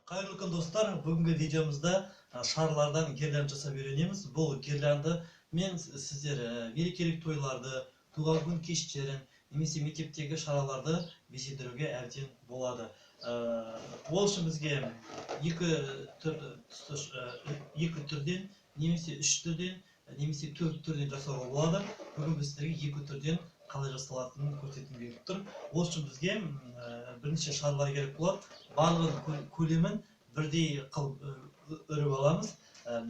Қайырлы күн достар, бүгінгі видеомызда шарлардан гирлянд жасап үйренеміз. Бұл гирлянды мен сіздер мерекелік тойларды, туған күн кештерін, немесе мектептегі шараларды безендіруге әбден болады. Ол үшін бізге екі түрден, немесе үш түрден, немесе төрт түрден жасауға болады. Бүгін біз сіздерге екі түрден қалай жасалатынын көрсеткім келіп тұр. Ол үшін бізге бірнеше шарлар керек болады. Барлығын көлемін бірдей қылып өріп аламыз.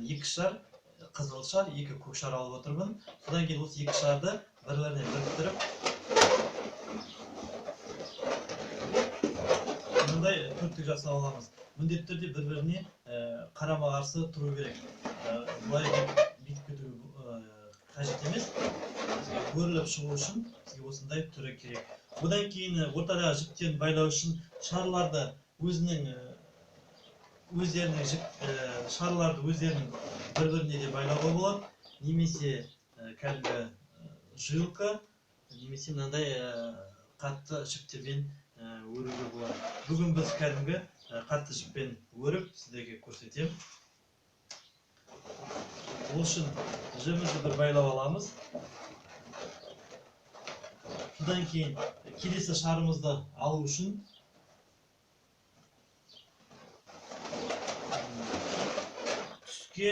Екі шар, қызыл шар, екі көк шар алып отырмын. Содан кейін осы екі шарды бір-біріне біріктіріп, мынандай төрттік жасап аламыз. Міндетті түрде бір-біріне қарама-қарсы тұру керек. Бұлай бүйтіп кету қажет емес. Өріліп шығу үшін бізге осындай түрі керек. Бұдан кейін ортадағы жіптерін байлау үшін шарларды шарларды өздерінің бір-біріне де байлауға болады. Немесе кәдімгі жилка, немесе мынандай қатты жіптермен өруге болады. Бүгін біз кәдімгі қатты жіппен өріп сіздерге көрсетемін. Ол үшін жібімізді бір байлап аламыз. Содан кейін келесі шарымызды алу үшін түске,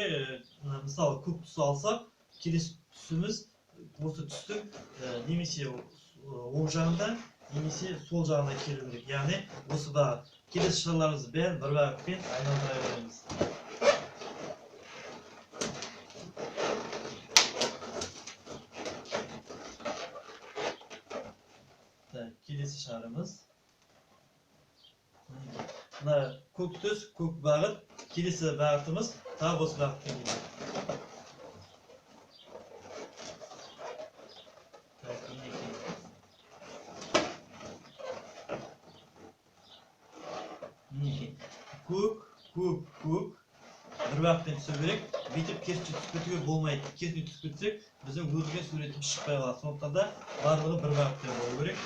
мысалы көк түсі алсақ, келесі түсіміз осы түстің немесе оң жағында, немесе сол жағында келу керек. Яғни осыда келесі шарларымызды бәрін бір бағытпен айналдыра береміз. Келесі шарымыз. Мына көк түс, көк бағыт. Келесі бағытымыз тағы осы бағытпен келеді. Көк, көк, көк. Бір бағытпен түсу керек. Бүйтіп керісінше түсіп кетуге болмайды. Керісінше түсіп кетсек, біздің өрілген суретіміз шықпай қалады. Сондықтан да барлығы бір бағытпен болу керек.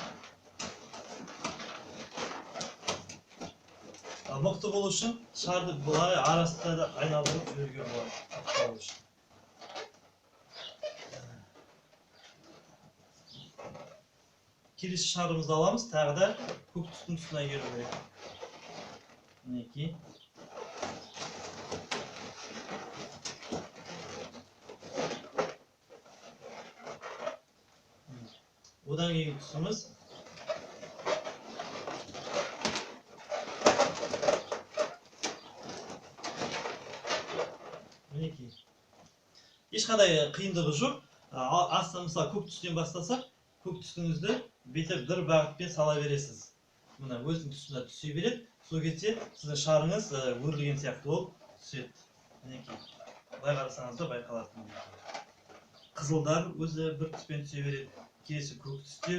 Мықты болу үшін шарды бұлай арасында да айналдырып жіберуге болады. Келесі шарымызды аламыз, тағы да көк түстің тұсына келу керек. Мінекей. Одан кейін түсіміз ешқандай қиындығы жоқ. Астынан мысалы көк түстен бастасақ, көк түсіңізді бүйтіп бір бағытпен сала бересіз. Мына өзінің тұсына түсе береді. Сол кезде сіздің шарыңыз өрілген сияқты болып түседі. Мінекей. Былай қарасаңыз да байқалатын. Қызылдар өзі бір түспен түсе береді. Келесі көк түсте,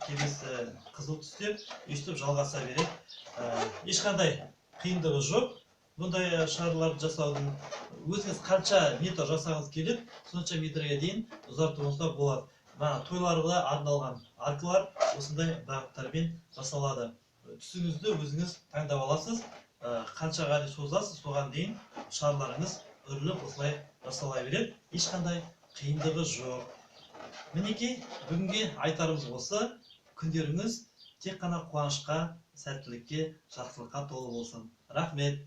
келесі қызыл түсте өйстіп жалғаса береді. Ешқандай қиындығы жоқ. Бұндай шарларды жасаудың өзіңіз қанша метр жасағыңыз келеді, сонша метрге дейін ұзартуыңызға болады. Тойларға арналған аркалар осындай бағыттармен жасалады. Түсіңізді өзіңіз таңдап аласыз. Қаншаға дейін созасыз, соған дейін шарларыңыз үріліп осылай жасала береді. Ешқандай қиындығы жоқ. Мінекей, бүгінге айтарымыз осы. Күндеріңіз тек қана қуанышқа, сәттілікке, жақсылыққа толы болсын. Рахмет.